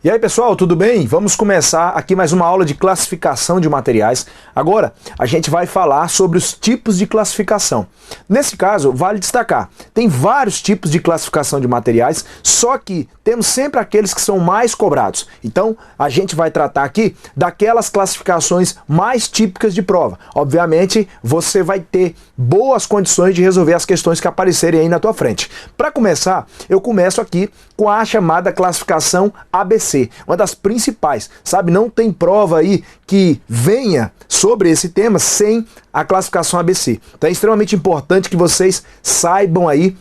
E aí pessoal, tudo bem? Vamos começar aqui mais uma aula de classificação de materiais. Agora a gente vai falar sobre os tipos de classificação. Nesse caso, vale destacar, tem vários tipos de classificação de materiais, só que temos sempre aqueles que são mais cobrados. Então a gente vai tratar aqui daquelas classificações mais típicas de prova. Obviamente você vai ter boas condições de resolver as questões que aparecerem aí na tua frente. Para começar, eu começo aqui com a chamada classificação ABC, uma das principais, sabe? Não tem prova aí que venha sobre esse tema sem a classificação ABC. Então é extremamente importante que vocês saibam aí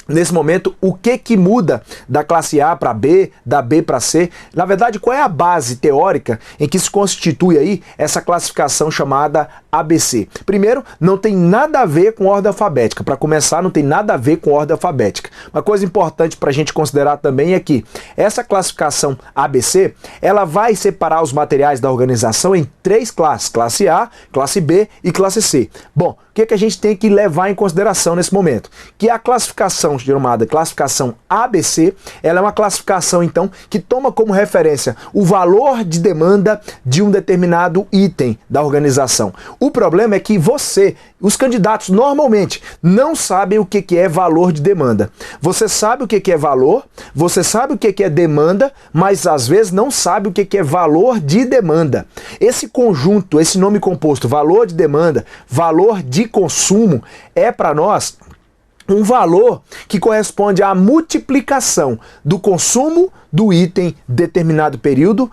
nesse momento, o que muda da classe A para B, da B para C? Na verdade, qual é a base teórica em que se constitui aí essa classificação chamada ABC? Primeiro, não tem nada a ver com ordem alfabética. Para começar, não tem nada a ver com ordem alfabética. Uma coisa importante para a gente considerar também é que essa classificação ABC, ela vai separar os materiais da organização em três classes: classe A, classe B e classe C. Bom, o que a gente tem que levar em consideração nesse momento? Que a classificação chamada classificação ABC, ela é uma classificação, então, que toma como referência o valor de demanda de um determinado item da organização. O problema é que os candidatos, normalmente, não sabem o que é valor de demanda. Você sabe o que é valor, você sabe o que é demanda, mas às vezes não sabe o que é valor de demanda. Esse conjunto, esse nome composto, valor de demanda, valor de consumo, é para nós um valor que corresponde à multiplicação do consumo do item determinado período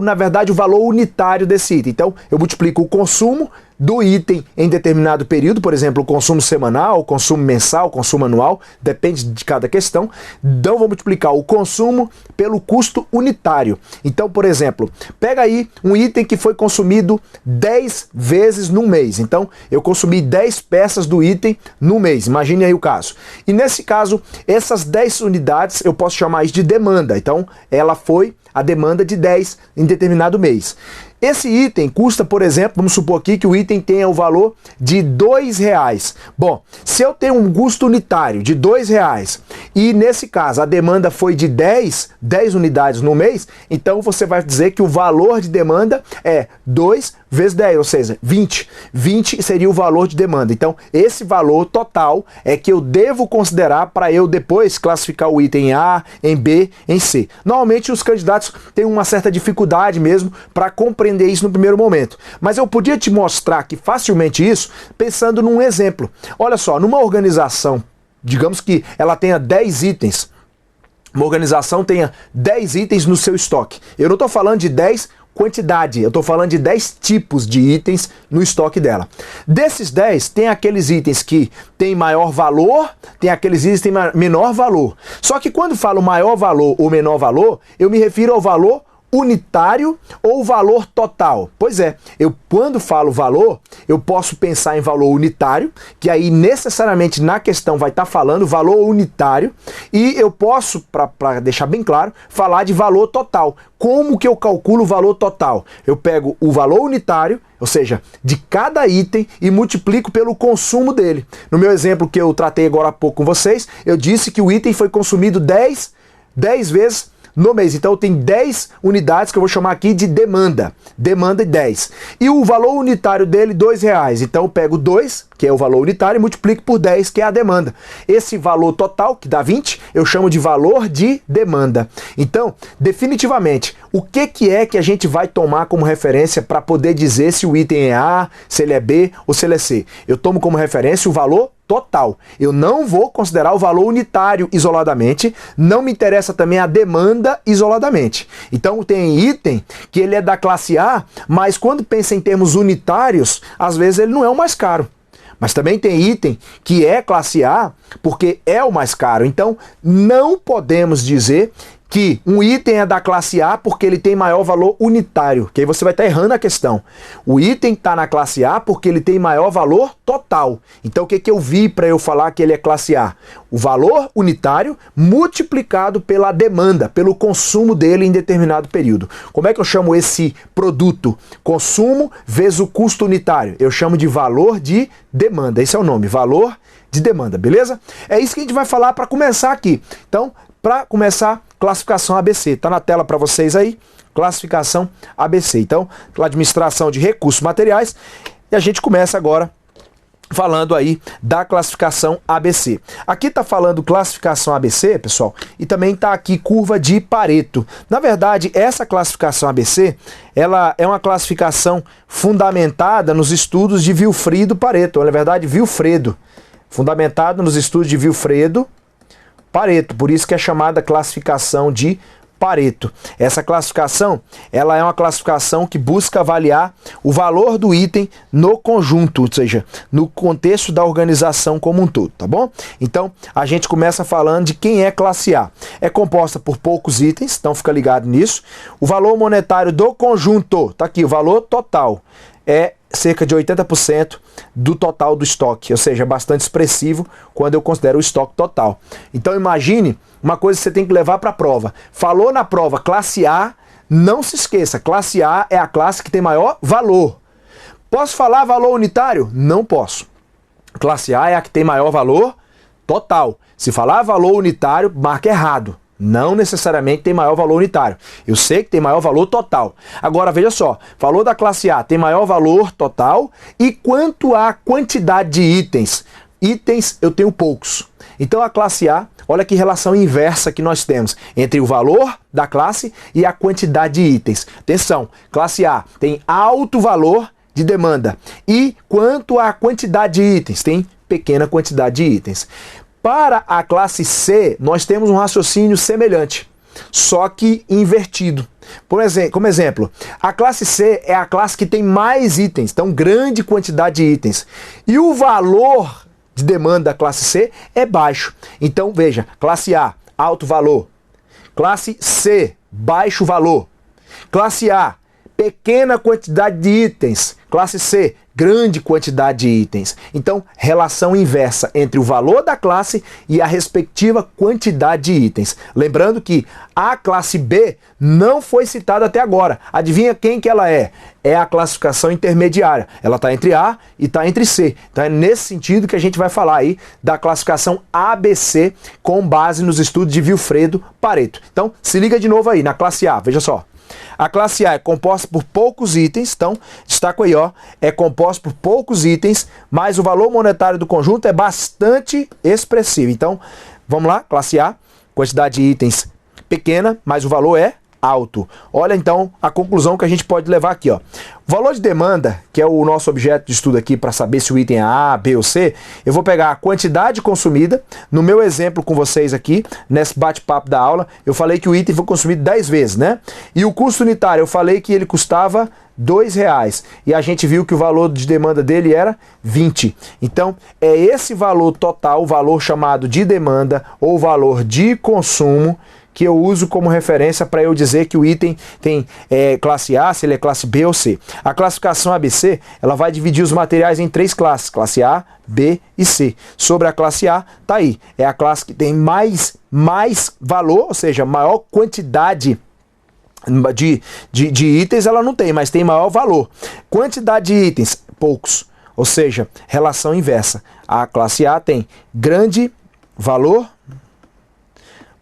na verdade, o valor unitário desse item. Então, eu multiplico o consumo do item em determinado período, por exemplo, o consumo semanal, o consumo mensal, o consumo anual, depende de cada questão. Então, vou multiplicar o consumo pelo custo unitário. Então, por exemplo, pega aí um item que foi consumido 10 vezes no mês. Então, eu consumi 10 peças do item no mês. Imagine aí o caso. E nesse caso, essas 10 unidades, eu posso chamar isso de demanda. Então, ela foi a demanda de 10 em determinado mês. Esse item custa, por exemplo, vamos supor aqui que o item tenha o valor de R$2. Bom, se eu tenho um custo unitário de R$2 e nesse caso a demanda foi de 10 unidades no mês, então você vai dizer que o valor de demanda é 2 vezes 10, ou seja, 20. 20 seria o valor de demanda. Então, esse valor total é que eu devo considerar para eu depois classificar o item em A, em B, em C. Normalmente os candidatos têm uma certa dificuldade mesmo para compreender isso no primeiro momento. Mas eu podia te mostrar aqui facilmente isso pensando num exemplo. Olha só, numa organização, digamos que ela tenha 10 itens, uma organização tenha 10 itens no seu estoque. Eu não estou falando de 10 quantidade, eu estou falando de 10 tipos de itens no estoque dela. Desses 10, tem aqueles itens que têm maior valor, tem aqueles itens que têm menor valor. Só que quando falo maior valor ou menor valor, eu me refiro ao valor unitário ou valor total. Pois é, quando falo valor, eu posso pensar em valor unitário, que aí necessariamente na questão vai estar falando valor unitário, e eu posso, para deixar bem claro, falar de valor total. Como que eu calculo o valor total? Eu pego o valor unitário, ou seja, de cada item, e multiplico pelo consumo dele. No meu exemplo que eu tratei agora há pouco com vocês, eu disse que o item foi consumido 10 vezes no mês. Então tem 10 unidades que eu vou chamar aqui de demanda. Demanda 10. E o valor unitário dele, R$2. Então eu pego 2, que é o valor unitário, e multiplico por 10, que é a demanda. Esse valor total, que dá 20, eu chamo de valor de demanda. Então, definitivamente, o que é que a gente vai tomar como referência para poder dizer se o item é A, se ele é B ou se ele é C? Eu tomo como referência o valor total. Eu não vou considerar o valor unitário isoladamente, não me interessa também a demanda isoladamente. Então tem item que ele é da classe A, mas quando pensa em termos unitários, às vezes ele não é o mais caro. Mas também tem item que é classe A porque é o mais caro. Então não podemos dizer que um item é da classe A porque ele tem maior valor unitário, que aí você vai estar errando a questão. O item está na classe A porque ele tem maior valor total. Então o que eu vi para eu falar que ele é classe A? O valor unitário multiplicado pela demanda, pelo consumo dele em determinado período. Como é que eu chamo esse produto? Consumo vezes o custo unitário. Eu chamo de valor de demanda. Esse é o nome, valor de demanda, beleza? É isso que a gente vai falar para começar aqui. Então, para começar, classificação ABC. Está na tela para vocês aí, classificação ABC. Então, administração de recursos materiais, e a gente começa agora falando aí da classificação ABC. Aqui está falando classificação ABC, pessoal, e também está aqui curva de Pareto. Na verdade, essa classificação ABC, ela é uma classificação fundamentada nos estudos de Vilfredo Pareto. Na verdade, Vilfredo, fundamentado nos estudos de Vilfredo Pareto, por isso que é chamada classificação de Pareto. Essa classificação, ela é uma classificação que busca avaliar o valor do item no conjunto, ou seja, no contexto da organização como um todo, tá bom? Então, a gente começa falando de quem é classe A. É composta por poucos itens, então fica ligado nisso. O valor monetário do conjunto, tá aqui, o valor total é cerca de 80% do total do estoque, ou seja, bastante expressivo quando eu considero o estoque total. Então imagine uma coisa que você tem que levar para a prova. Falou na prova classe A, não se esqueça, classe A é a classe que tem maior valor. Posso falar valor unitário? Não posso. Classe A é a que tem maior valor total. Se falar valor unitário, marca errado. Não necessariamente tem maior valor unitário. Eu sei que tem maior valor total. Agora, veja só, falou da classe A, tem maior valor total, e quanto à quantidade de itens? Itens eu tenho poucos. Então a classe A, olha que relação inversa que nós temos entre o valor da classe e a quantidade de itens. Atenção, classe A tem alto valor de demanda. E quanto à quantidade de itens? Tem pequena quantidade de itens. Para a classe C, nós temos um raciocínio semelhante, só que invertido. Como exemplo, a classe C é a classe que tem mais itens, então grande quantidade de itens. E o valor de demanda da classe C é baixo. Então veja, classe A, alto valor. Classe C, baixo valor. Classe A, pequena quantidade de itens. Classe C, grande quantidade de itens. Então, relação inversa entre o valor da classe e a respectiva quantidade de itens. Lembrando que a classe B não foi citada até agora. Adivinha quem que ela é? É a classificação intermediária. Ela está entre A e está entre C. Então é nesse sentido que a gente vai falar aí da classificação ABC com base nos estudos de Vilfredo Pareto. Então, se liga de novo aí na classe A, veja só. A classe A é composta por poucos itens, então, destaco aí, ó, é composta por poucos itens, mas o valor monetário do conjunto é bastante expressivo. Então, vamos lá, classe A, quantidade de itens pequena, mas o valor é alto. Olha então a conclusão que a gente pode levar aqui, ó. O valor de demanda, que é o nosso objeto de estudo aqui para saber se o item é A, B ou C, eu vou pegar a quantidade consumida. No meu exemplo com vocês aqui, nesse bate-papo da aula, eu falei que o item foi consumido 10 vezes, né? E o custo unitário, eu falei que ele custava R$2. E a gente viu que o valor de demanda dele era 20. Então, é esse valor total, o valor chamado de demanda ou valor de consumo, que eu uso como referência para eu dizer que o item tem classe A, se ele é classe B ou C. A classificação ABC, ela vai dividir os materiais em 3 classes, classe A, B e C. Sobre a classe A, tá aí, é a classe que tem mais valor, ou seja, maior quantidade de itens ela não tem, mas tem maior valor. Quantidade de itens, poucos, ou seja, relação inversa. A classe A tem grande valor,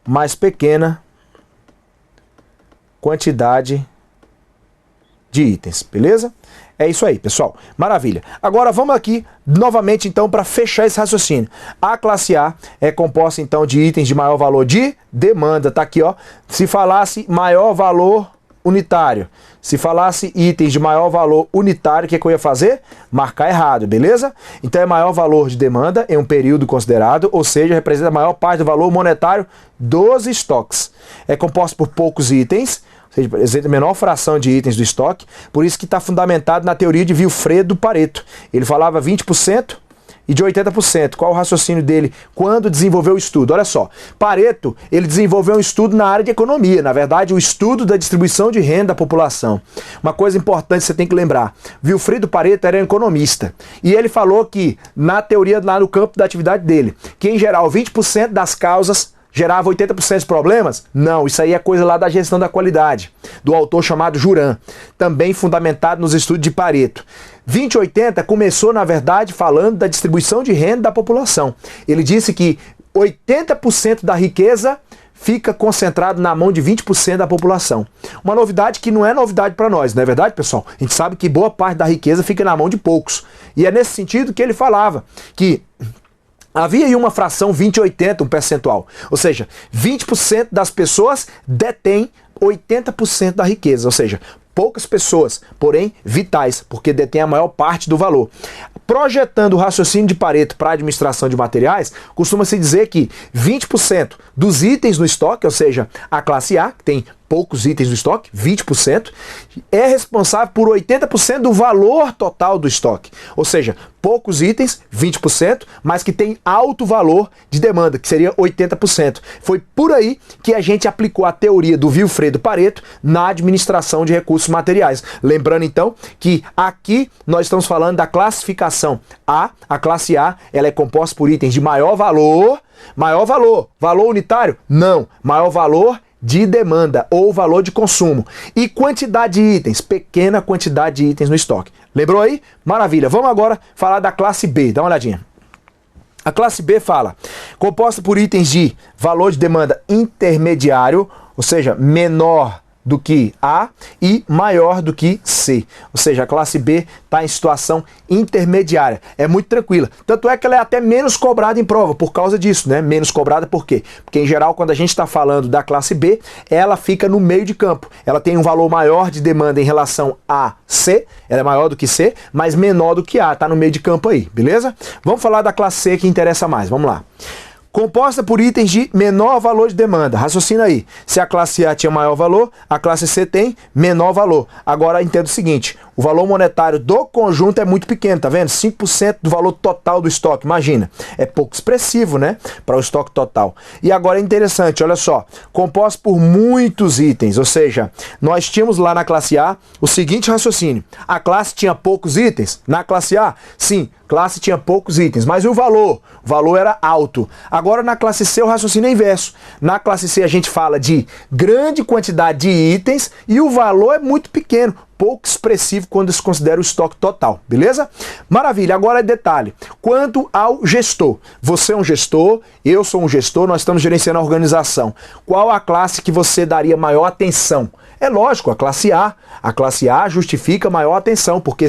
mais pequena quantidade de itens, beleza? É isso aí, pessoal. Maravilha. Agora vamos aqui novamente então para fechar esse raciocínio. A classe A é composta então de itens de maior valor de demanda, tá aqui, ó. Se falasse maior valor unitário, se falasse itens de maior valor unitário, o que eu ia fazer? Marcar errado, beleza? Então é maior valor de demanda em um período considerado, ou seja, representa a maior parte do valor monetário dos estoques. É composto por poucos itens, ou seja, representa a menor fração de itens do estoque, por isso que está fundamentado na teoria de Vilfredo Pareto. Ele falava 20% e de 80%. Qual o raciocínio dele quando desenvolveu o estudo? Olha só, Pareto, ele desenvolveu um estudo na área de economia, na verdade, o estudo da distribuição de renda da população. Uma coisa importante você tem que lembrar, Vilfredo Pareto era um economista, e ele falou que, na teoria lá no campo da atividade dele, que em geral 20% das causas gerava 80% dos problemas? Não, isso aí é coisa lá da gestão da qualidade, do autor chamado Juran, também fundamentado nos estudos de Pareto. 2080 começou, na verdade, falando da distribuição de renda da população. Ele disse que 80% da riqueza fica concentrado na mão de 20% da população. Uma novidade que não é novidade para nós, não é verdade, pessoal? A gente sabe que boa parte da riqueza fica na mão de poucos. E é nesse sentido que ele falava que havia aí uma fração 20-80, um percentual. Ou seja, 20% das pessoas detêm 80% da riqueza. Ou seja, poucas pessoas, porém vitais, porque detêm a maior parte do valor. Projetando o raciocínio de Pareto para a administração de materiais, costuma-se dizer que 20% dos itens no estoque, ou seja, a classe A, que tem poucos itens no estoque, 20%, é responsável por 80% do valor total do estoque. Ou seja, poucos itens, 20%, mas que tem alto valor de demanda, que seria 80%. Foi por aí que a gente aplicou a teoria do Vilfredo Pareto na administração de recursos materiais. Lembrando então que aqui nós estamos falando da classificação A. A classe A, ela é composta por itens de maior valor, valor unitário? Não, maior valor de demanda ou valor de consumo. E quantidade de itens, pequena quantidade de itens no estoque. Lembrou aí? Maravilha. Vamos agora falar da classe B. Dá uma olhadinha. A classe B fala, composta por itens de valor de demanda intermediário, ou seja, menor do que A e maior do que C. Ou seja, a classe B está em situação intermediária. É muito tranquila. Tanto é que ela é até menos cobrada em prova por causa disso, né? Menos cobrada por quê? Porque em geral, quando a gente está falando da classe B, ela fica no meio de campo. Ela tem um valor maior de demanda em relação a C, ela é maior do que C, mas menor do que A. Está no meio de campo aí, beleza? Vamos falar da classe C que interessa mais. Vamos lá. Composta por itens de menor valor de demanda. Raciocina aí. Se a classe A tinha maior valor, a classe C tem menor valor. Agora entenda o seguinte, o valor monetário do conjunto é muito pequeno, tá vendo? 5% do valor total do estoque, imagina. É pouco expressivo, né? Para o estoque total. E agora é interessante, olha só. Composto por muitos itens, ou seja, nós tínhamos lá na classe A o seguinte raciocínio. A classe tinha poucos itens? Na classe A, sim. Classe tinha poucos itens, mas e o valor? O valor era alto. Agora na classe C o raciocínio é inverso. Na classe C a gente fala de grande quantidade de itens e o valor é muito pequeno, pouco expressivo quando se considera o estoque total, beleza? Maravilha, agora é detalhe. Quanto ao gestor, você é um gestor, eu sou um gestor, nós estamos gerenciando a organização. Qual a classe que você daria maior atenção? É lógico, a classe A. A classe A justifica maior atenção, porque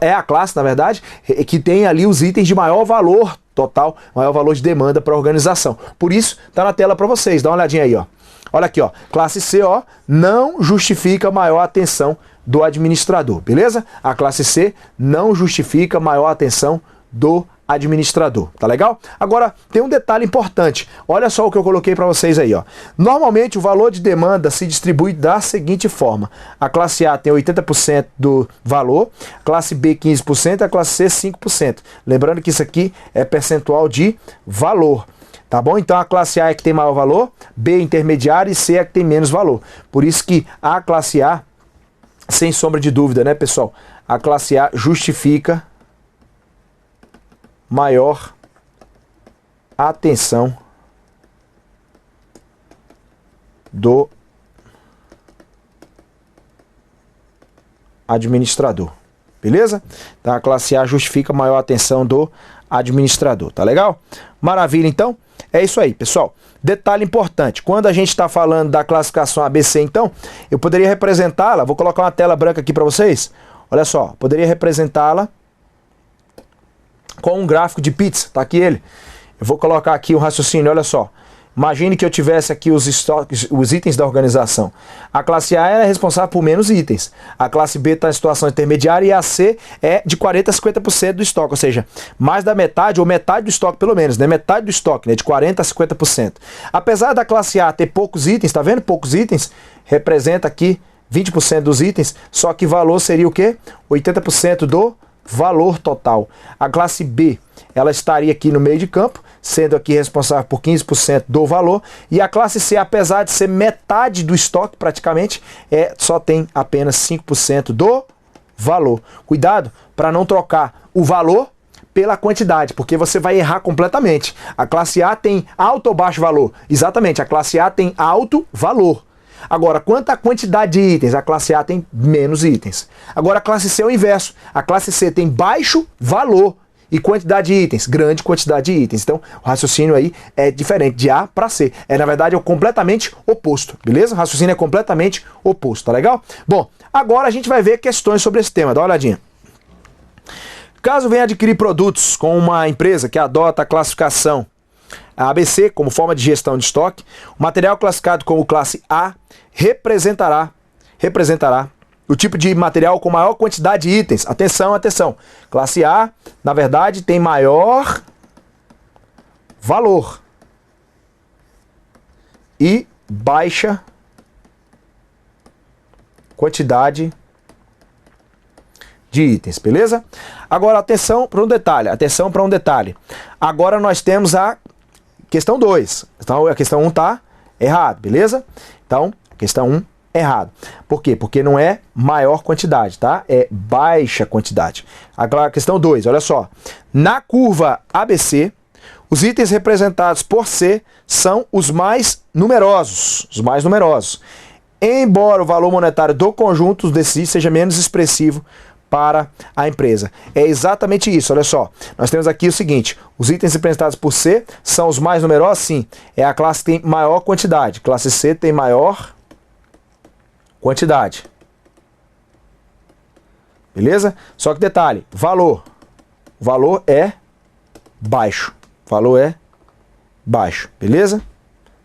é a classe, na verdade, que tem ali os itens de maior valor total, maior valor de demanda para a organização. Por isso, tá na tela para vocês, dá uma olhadinha aí, ó. Olha aqui, ó, classe C, ó, não justifica maior atenção do administrador, beleza? A classe C não justifica maior atenção do administrador, tá legal? Agora, tem um detalhe importante. Olha só o que eu coloquei para vocês aí, ó. Normalmente, o valor de demanda se distribui da seguinte forma. A classe A tem 80% do valor, a classe B 15% e a classe C 5%. Lembrando que isso aqui é percentual de valor. Tá bom? Então a classe A é que tem maior valor, B é intermediário e C é que tem menos valor. Por isso que a classe A, sem sombra de dúvida, né, pessoal? A classe A justifica maior atenção do administrador. Beleza? Então a classe A justifica maior atenção do administrador. Tá legal? Maravilha, então. É isso aí, pessoal. Detalhe importante, quando a gente está falando da classificação ABC, então, eu poderia representá-la, vou colocar uma tela branca aqui para vocês, olha só, poderia representá-la com um gráfico de pizza, tá aqui ele. Eu vou colocar aqui um raciocínio, olha só. Imagine que eu tivesse aqui os estoques, os itens da organização. A classe A é responsável por menos itens. A classe B está em situação intermediária e a C é de 40% a 50% do estoque. Ou seja, mais da metade, ou metade do estoque pelo menos, né? Metade do estoque, né? De 40% a 50%. Apesar da classe A ter poucos itens, tá vendo? Poucos itens, representa aqui 20% dos itens, só que valor seria o quê? 80% do valor total. A classe B, ela estaria aqui no meio de campo, sendo aqui responsável por 15% do valor, e a classe C, apesar de ser metade do estoque praticamente, só tem apenas 5% do valor. Cuidado para não trocar o valor pela quantidade, porque você vai errar completamente. A classe A tem alto ou baixo valor? Exatamente, a classe A tem alto valor. Agora, quanto à quantidade de itens, a classe A tem menos itens. Agora, a classe C é o inverso. A classe C tem baixo valor E quantidade de itens, grande quantidade de itens. Então, o raciocínio aí é diferente de A para C. Na verdade, é o completamente oposto, beleza? O raciocínio é completamente oposto, tá legal? Bom, agora a gente vai ver questões sobre esse tema, dá uma olhadinha. Caso venha adquirir produtos com uma empresa que adota a classificação ABC como forma de gestão de estoque, o material classificado como classe A representará o tipo de material com maior quantidade de itens. Atenção, atenção. Classe A, na verdade, tem maior valor e baixa quantidade de itens, beleza? Agora, atenção para um detalhe. Agora nós temos a questão 2. Então, a questão 1 tá errado, beleza? Então, questão 1 errado. Por quê? Porque não é maior quantidade, tá? É baixa quantidade. Agora, questão 2, olha só. Na curva ABC, os itens representados por C são os mais numerosos. Embora o valor monetário do conjunto desses seja menos expressivo para a empresa. É exatamente isso, olha só. Nós temos aqui o seguinte, os itens representados por C são os mais numerosos? Sim. É a classe que tem maior quantidade. Classe C tem maior quantidade. Beleza? Só que detalhe, valor. O valor é baixo. Beleza?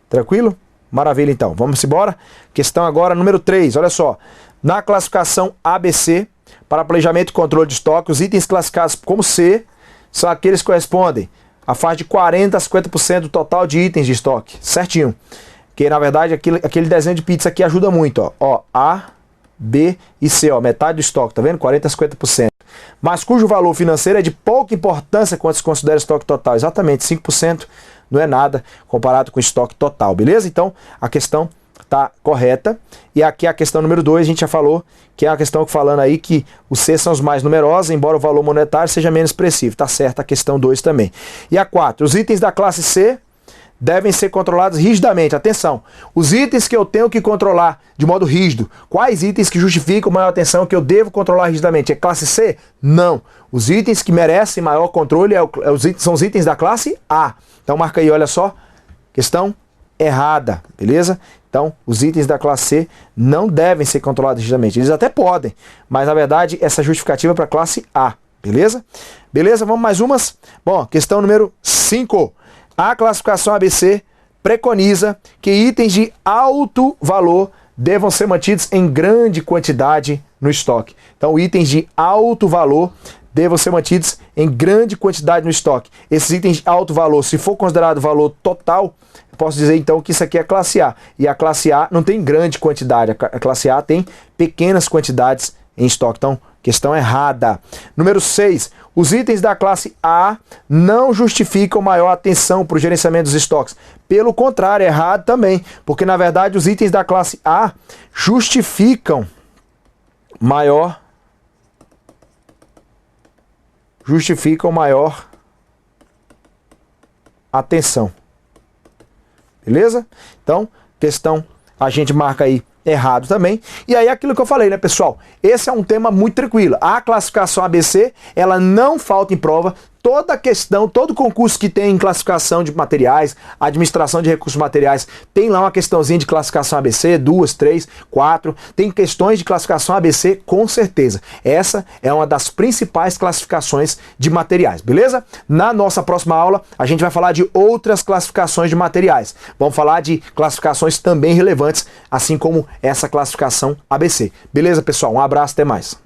Tranquilo? Maravilha, então. Vamos embora? Questão agora número 3, olha só. Na classificação ABC, para planejamento e controle de estoque, os itens classificados como C são aqueles que correspondem à faixa de 40% a 50% do total de itens de estoque. Certinho. Que na verdade aquele desenho de pizza aqui ajuda muito, ó. A, B e C, ó, metade do estoque, tá vendo? 40% a 50%. Mas cujo valor financeiro é de pouca importância quando se considera estoque total. Exatamente, 5% não é nada comparado com o estoque total, beleza? Então, a questão tá correta. E aqui a questão número 2, a gente já falou, que é a questão falando aí que os C são os mais numerosos, embora o valor monetário seja menos expressivo. Tá certa a questão 2 também. E a 4, os itens da classe C devem ser controlados rigidamente. Atenção, os itens que eu tenho que controlar de modo rígido, quais itens que justificam maior atenção que eu devo controlar rigidamente? É classe C? Não. Os itens que merecem maior controle são os itens da classe A. Então marca aí, olha só, questão errada, beleza? Então, os itens da classe C não devem ser controlados rigidamente. Eles até podem, mas na verdade essa justificativa é para a classe A, beleza? Beleza, vamos mais umas? Bom, questão número 5. A classificação ABC preconiza que itens de alto valor devam ser mantidos em grande quantidade no estoque. Então, itens de alto valor devam ser mantidos em grande quantidade no estoque. Esses itens de alto valor, se for considerado valor total, eu posso dizer então que isso aqui é classe A. E a classe A não tem grande quantidade, a classe A tem pequenas quantidades em estoque. Então, questão errada. Número 6. Os itens da classe A não justificam maior atenção para o gerenciamento dos estoques. Pelo contrário, é errado também. Porque, na verdade, os itens da classe A justificam maior atenção. Beleza? Então, questão a gente marca aí errado também. E aí aquilo que eu falei, né, pessoal? Esse é um tema muito tranquilo. A classificação ABC, ela não falta em prova. Toda questão, todo concurso que tem em classificação de materiais, administração de recursos materiais, tem lá uma questãozinha de classificação ABC, 2, 3, 4. Tem questões de classificação ABC, com certeza. Essa é uma das principais classificações de materiais, beleza? Na nossa próxima aula, a gente vai falar de outras classificações de materiais. Vamos falar de classificações também relevantes, assim como essa classificação ABC. Beleza, pessoal? Um abraço, até mais.